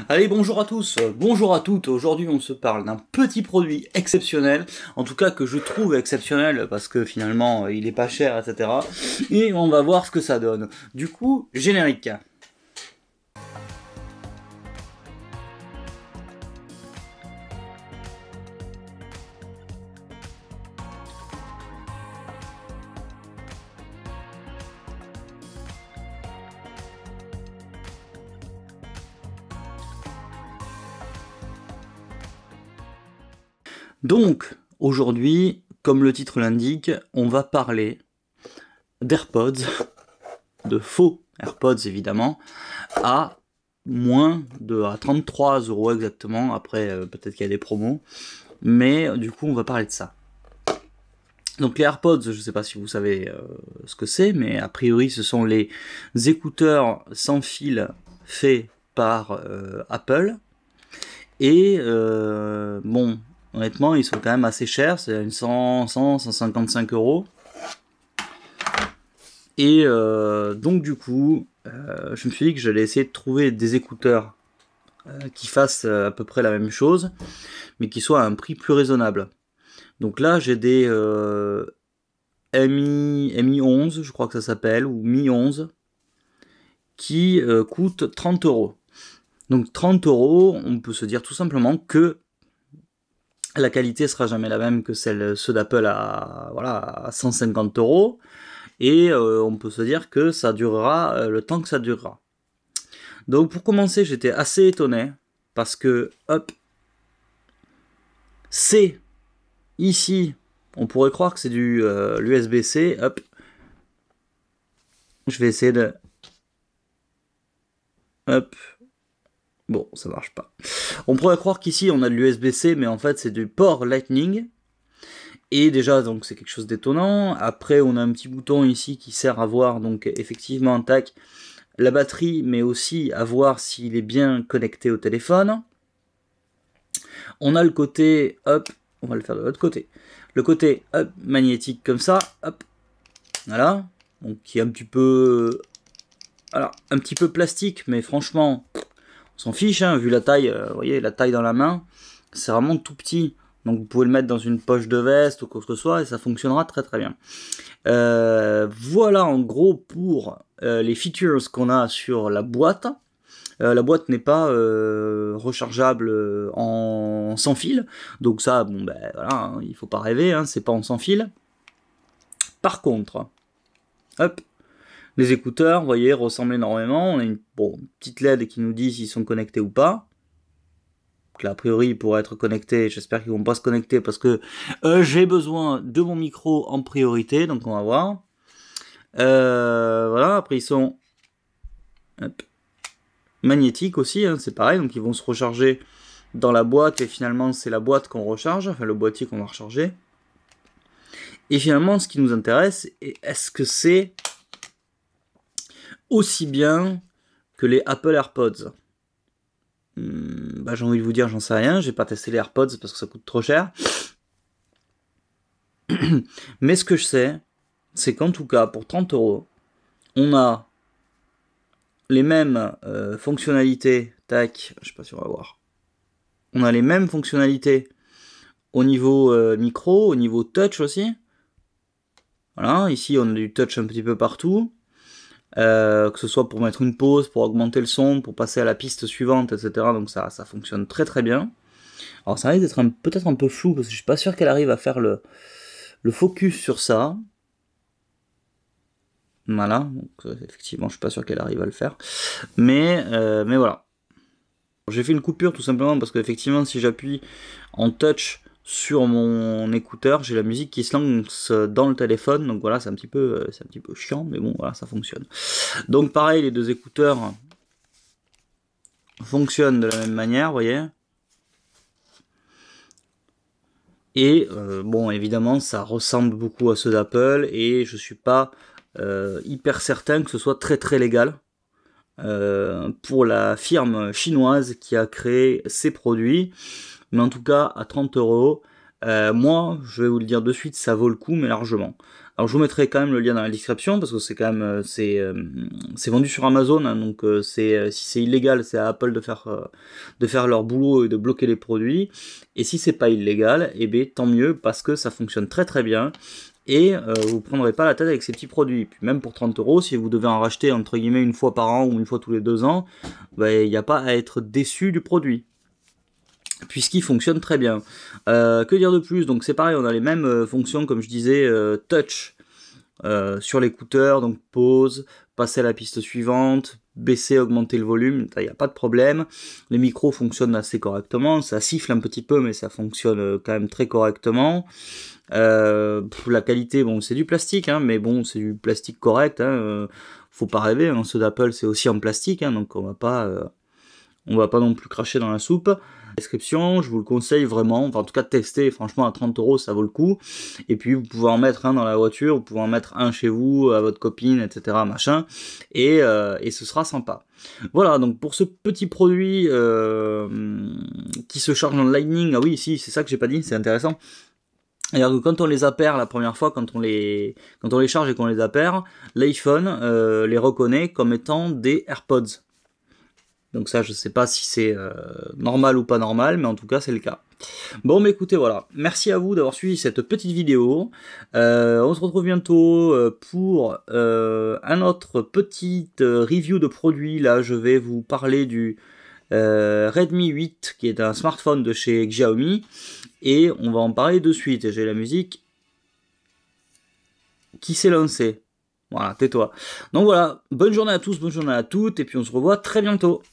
Allez, bonjour à tous, bonjour à toutes. Aujourd'hui, on se parle d'un petit produit exceptionnel, en tout cas que je trouve exceptionnel parce que finalement il est pas cher, etc. Et on va voir ce que ça donne. Du coup, générique. Donc, aujourd'hui, comme le titre l'indique, on va parler d'AirPods, de faux AirPods évidemment, à à 33 € exactement. Après, peut-être qu'il y a des promos, mais du coup, on va parler de ça. Donc les AirPods, je ne sais pas si vous savez ce que c'est, mais a priori, ce sont les écouteurs sans fil faits par Apple. Et bon, honnêtement, ils sont quand même assez chers, c'est une 155 €. Et donc du coup, je me suis dit que j'allais essayer de trouver des écouteurs qui fassent à peu près la même chose, mais qui soient à un prix plus raisonnable. Donc là, j'ai des Mi 11, je crois que ça s'appelle, ou Mi 11, qui coûtent 30 €. Donc 30 €, on peut se dire tout simplement que la qualité sera jamais la même que ceux d'Apple à 150 €. Et on peut se dire que ça durera le temps que ça durera. Donc pour commencer, j'étais assez étonné, parce que, hop, c'est ici, on pourrait croire que c'est du l'USB-C, hop, je vais essayer de, hop, bon, ça marche pas. On pourrait croire qu'ici on a de l'USB-C, mais en fait c'est du port Lightning. Et déjà, donc c'est quelque chose d'étonnant. Après, on a un petit bouton ici qui sert à voir, donc effectivement, tac, la batterie, mais aussi à voir s'il est bien connecté au téléphone. On a le côté, hop, on va le faire de l'autre côté. Le côté, hop, magnétique comme ça, hop, voilà. Donc qui est un petit peu, alors, un petit peu plastique, mais franchement, on s'en fiche, hein, vu la taille, vous voyez, la taille dans la main, c'est vraiment tout petit. Donc vous pouvez le mettre dans une poche de veste ou quoi que ce soit et ça fonctionnera très très bien. Voilà en gros pour les features qu'on a sur la boîte. La boîte n'est pas rechargeable en sans fil, donc ça, bon ben voilà, hein, il faut pas rêver, hein, c'est pas en sans fil. Par contre, hop, les écouteurs, vous voyez, ressemblent énormément. On a une petite LED qui nous dit s'ils sont connectés ou pas. Donc là, a priori, ils pourraient être connectés. J'espère qu'ils vont pas se connecter parce que j'ai besoin de mon micro en priorité, donc on va voir. Voilà, après ils sont hop, magnétiques aussi, hein, c'est pareil, donc ils vont se recharger dans la boîte et finalement c'est la boîte qu'on recharge, enfin le boîtier qu'on va recharger. Et finalement, ce qui nous intéresse, est-ce que c'est aussi bien que les Apple AirPods? J'ai envie de vous dire, j'en sais rien, j'ai pas testé les AirPods parce que ça coûte trop cher. Mais ce que je sais, c'est qu'en tout cas, pour 30 €, on a les mêmes fonctionnalités. Tac, je sais pas si on va voir. On a les mêmes fonctionnalités au niveau micro, au niveau touch aussi. Voilà, ici on a du touch un petit peu partout. Que ce soit pour mettre une pause, pour augmenter le son, pour passer à la piste suivante, etc. Donc ça fonctionne très très bien. Alors ça risque d'être peut-être un peu flou, parce que je suis pas sûr qu'elle arrive à faire le focus sur ça. Voilà, donc effectivement je suis pas sûr qu'elle arrive à le faire. Mais voilà. J'ai fait une coupure tout simplement parce qu'effectivement si j'appuie en touch sur mon écouteur, j'ai la musique qui se lance dans le téléphone, donc voilà, c'est un petit peu chiant, mais bon, voilà, ça fonctionne. Donc pareil, les deux écouteurs fonctionnent de la même manière, vous voyez. Et bon, évidemment, ça ressemble beaucoup à ceux d'Apple, et je suis pas hyper certain que ce soit très très légal pour la firme chinoise qui a créé ces produits. Mais en tout cas, à 30 €, moi, je vais vous le dire de suite, ça vaut le coup, mais largement. Alors je vous mettrai quand même le lien dans la description parce que c'est quand même c'est vendu sur Amazon, hein, donc si c'est illégal, c'est à Apple de faire leur boulot et de bloquer les produits. Et si c'est pas illégal, eh bien tant mieux parce que ça fonctionne très très bien. Et vous prendrez pas la tête avec ces petits produits. Puis même pour 30 €, si vous devez en racheter entre guillemets une fois par an ou une fois tous les 2 ans, il n'y a pas à être déçu du produit, puisqu'il fonctionne très bien. Que dire de plus? Donc c'est pareil, on a les mêmes fonctions, comme je disais, touch sur l'écouteur, donc pause, passer à la piste suivante, baisser, augmenter le volume, il n'y a pas de problème. Les micros fonctionnent assez correctement, ça siffle un petit peu, mais ça fonctionne quand même très correctement. La qualité, bon, c'est du plastique, hein, mais bon, c'est du plastique correct, hein, faut pas rêver, hein, ceux d'Apple c'est aussi en plastique, hein, donc on va pas non plus cracher dans la soupe. Description, je vous le conseille vraiment, enfin, en tout cas de tester, franchement à 30 € ça vaut le coup. Et puis vous pouvez en mettre un dans la voiture, vous pouvez en mettre un chez vous, à votre copine, etc. machin, et ce sera sympa. Voilà, donc pour ce petit produit qui se charge en Lightning, ah oui, si, c'est ça que j'ai pas dit, c'est intéressant. C'est-à-dire que quand on les appaire la première fois, quand on les charge et qu'on les appaire, l'iPhone les reconnaît comme étant des AirPods. Donc ça, je sais pas si c'est normal ou pas normal, mais en tout cas, c'est le cas. Bon, mais écoutez, voilà. Merci à vous d'avoir suivi cette petite vidéo. On se retrouve bientôt pour un autre petite review de produit. Là, je vais vous parler du Redmi 8, qui est un smartphone de chez Xiaomi. Et on va en parler de suite. J'ai la musique qui s'est lancée. Voilà, tais-toi. Donc voilà, bonne journée à tous, bonne journée à toutes, et puis on se revoit très bientôt.